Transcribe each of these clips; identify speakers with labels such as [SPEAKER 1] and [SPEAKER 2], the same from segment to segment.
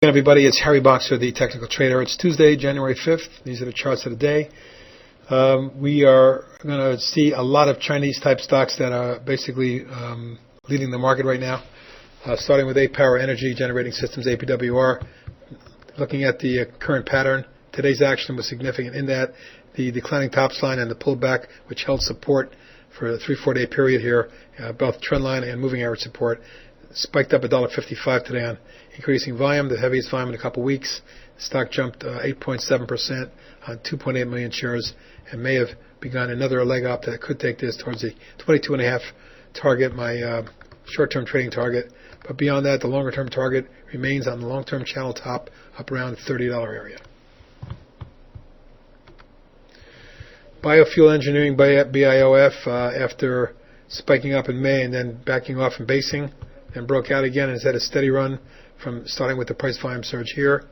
[SPEAKER 1] Everybody, it's Harry Boxer, the technical trader. It's Tuesday, January 5th. These are the charts of the day. We are going to see a lot of Chinese-type stocks that are basically leading the market right now, starting with APWR Energy Generating Systems, APWR. Looking at the current pattern, today's action was significant in that the declining tops line and the pullback, which held support for a 3-4 day period here, both trend line and moving average support, spiked up $1.55 today on increasing volume, the heaviest volume in a couple weeks. The stock jumped 8.7% on 2.8 million shares and may have begun another leg up that could take this towards the 22.5 target, my short-term trading target. But beyond that, the longer-term target remains on the long-term channel top up around the $30 area. Biofuel engineering by BIOF, after spiking up in May and then backing off and basing, and broke out again and has had a steady run from starting with the price volume surge here,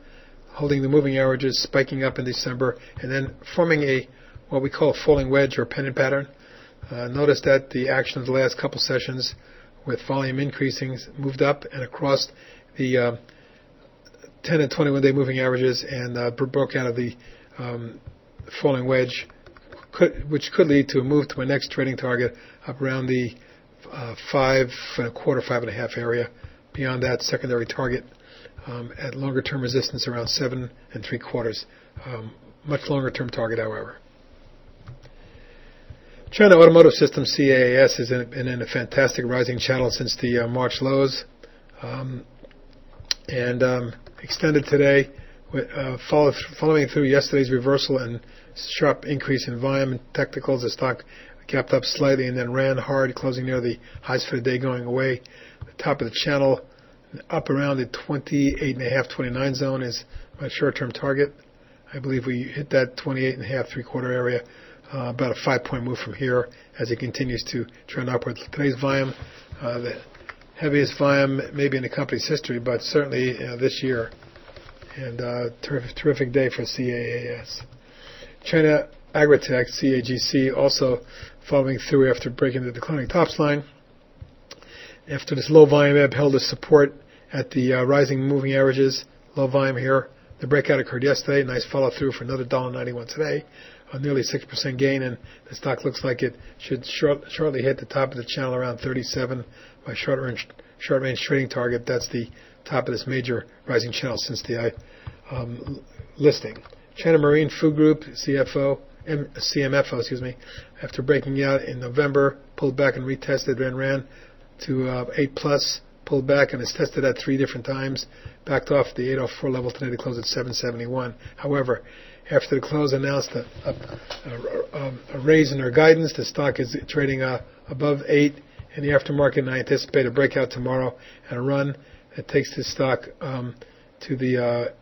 [SPEAKER 1] holding the moving averages, spiking up in December, and then forming a what we call a falling wedge or pennant pattern. Notice that the action of the last couple sessions with volume increasing moved up and across the 10 and 21 day moving averages and broke out of the falling wedge, which could lead to a move to my next trading target up around the 5.25, 5.5 area. Beyond that, secondary target at longer term resistance around 7.75. Much longer term target, however. China Automotive Systems CAAS has been in a fantastic rising channel since the March lows, and extended today, following through yesterday's reversal and sharp increase in volume and technicals. The stock gapped up slightly and then ran hard, closing near the highs for the day, going away. The top of the channel up around the 28.5, 29 zone is my short-term target. I believe we hit that 28.5, three-quarter area, about a 5-point move from here as it continues to trend upwards. Today's volume, the heaviest volume maybe in the company's history, but certainly this year. And terrific day for CAAS. China Agritech, CAGC, also following through after breaking the declining tops line. After this low volume ebb held a support at the rising moving averages, low volume here. The breakout occurred yesterday. Nice follow through for another $1.91 today, a nearly 6% gain, and the stock looks like it should shortly hit the top of the channel around 37. My short range trading target. That's the top of this major rising channel since the listing. China Marine Food Group, CMFO, after breaking out in November, pulled back and retested, ran to 8 plus, pulled back and has tested that 3 different times, backed off the 804 level today to close at 771. However, after the close announced a raise in their guidance, the stock is trading above 8 in the aftermarket, and I anticipate a breakout tomorrow and a run that takes this stock to the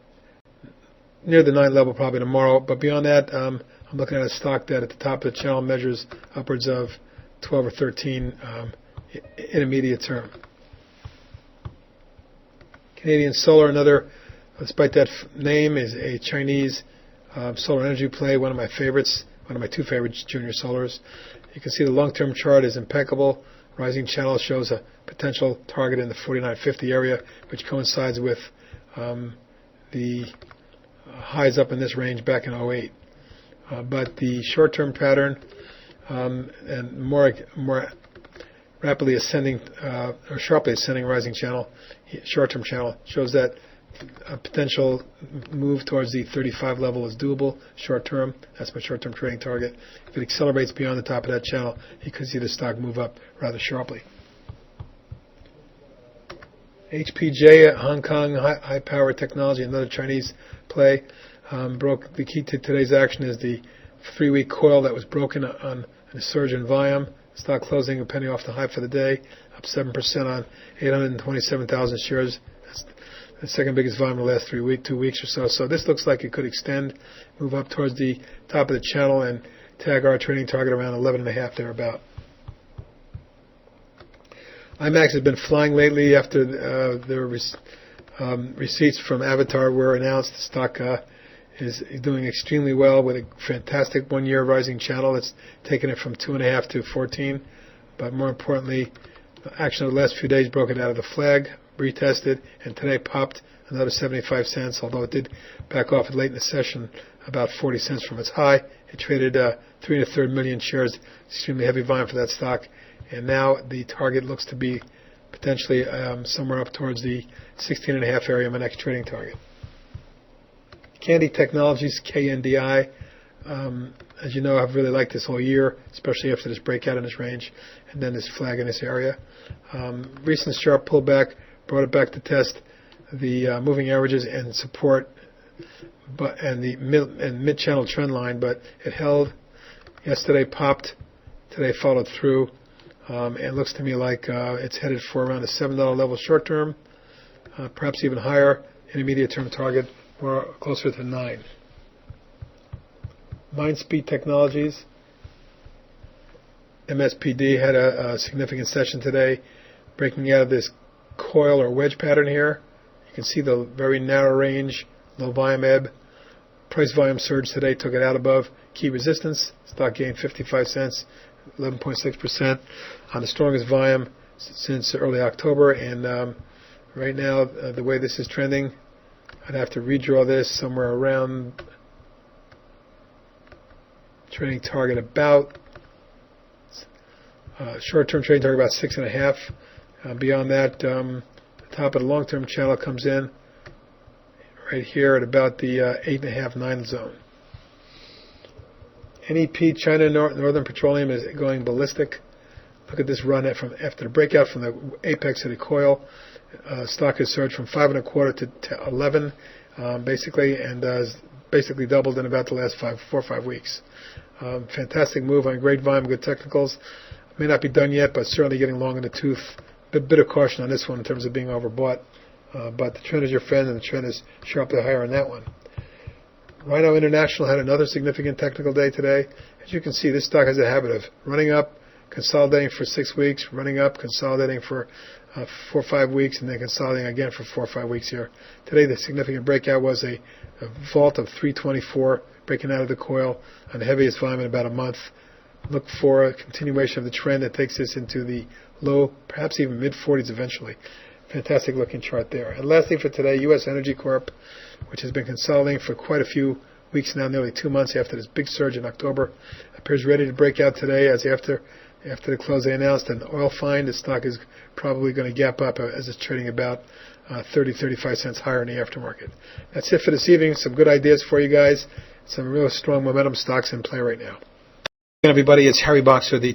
[SPEAKER 1] near the 9 level probably tomorrow. But beyond that, I'm looking at a stock that at the top of the channel measures upwards of 12 or 13 intermediate term. Canadian Solar, another, despite that name, is a Chinese solar energy play, one of my favorites, one of my 2 favorites, Junior Solars. You can see the long-term chart is impeccable. Rising channel shows a potential target in the 49.50 area, which coincides with the highs up in this range back in 08. But the short-term pattern and more rapidly ascending or sharply ascending rising channel, short-term channel, shows that a potential move towards the 35 level is doable short-term. That's my short-term trading target. If it accelerates beyond the top of that channel, you could see the stock move up rather sharply. HPJ, Hong Kong High Power Technology, another Chinese play, broke. The key to today's action is the 3-week coil that was broken on a surge in volume. Stock closing a penny off the high for the day, up 7% on 827,000 shares. That's the second biggest volume in the last 2 weeks or so. So this looks like it could extend, move up towards the top of the channel, and tag our trading target around 11.5 thereabout. IMAX has been flying lately after their receipts from Avatar were announced. The stock is doing extremely well with a fantastic 1-year rising channel. It's taken it from 2.5 to 14. But more importantly, action of the last few days broke it out of the flag, retested, and today popped another 75 cents, although it did back off late in the session about 40 cents from its high. It traded 3 1/3 million shares, extremely heavy volume for that stock, and now the target looks to be potentially somewhere up towards the 16.5 area, my next trading target. Candy Technologies, KNDI, as you know, I've really liked this all year, especially after this breakout in this range and then this flag in this area. Recent sharp pullback brought it back to test the moving averages and support, and the mid-channel trend line, but it held. Yesterday popped, today followed through. It looks to me like it's headed for around a $7 level short term, perhaps even higher. Intermediate term target more closer to 9. Mindspeed Technologies, MSPD, had a significant session today, breaking out of this coil or wedge pattern here. You can see the very narrow range, low volume ebb. Price volume surge today took it out above key resistance. Stock gained 55 cents, 11.6% on the strongest volume since early October. And right now, the way this is trending, I'd have to redraw this somewhere around trading target about short-term trading target about 6.5. Beyond that, the top of the long-term channel comes in right here at about the 8.5, 9 zone. NEP, China Northern Petroleum, is going ballistic. Look at this run after the breakout from the apex of the coil. Stock has surged from 5.25 to 11, basically, and basically doubled in about the last 4 or 5 weeks. Fantastic move on great volume, good technicals. May not be done yet, but certainly getting long in the tooth. A bit of caution on this one in terms of being overbought. But the trend is your friend, and the trend is sharply higher on that one. Rhino International had another significant technical day today. As you can see, this stock has a habit of running up, consolidating for 6 weeks, running up, consolidating for 4 or 5 weeks, and then consolidating again for 4 or 5 weeks here. Today, the significant breakout was a vault of 324, breaking out of the coil on the heaviest volume in about a month. Look for a continuation of the trend that takes us into the low, perhaps even mid-40s eventually. Fantastic looking chart there. And lastly for today, U.S. Energy Corp, which has been consolidating for quite a few weeks now, nearly 2 months after this big surge in October, appears ready to break out today as after the close they announced an oil find. The stock is probably going to gap up as it's trading about 30-35 cents higher in the aftermarket. That's it for this evening. Some good ideas for you guys. Some real strong momentum stocks in play right now. Everybody, it's Harry Boxer, the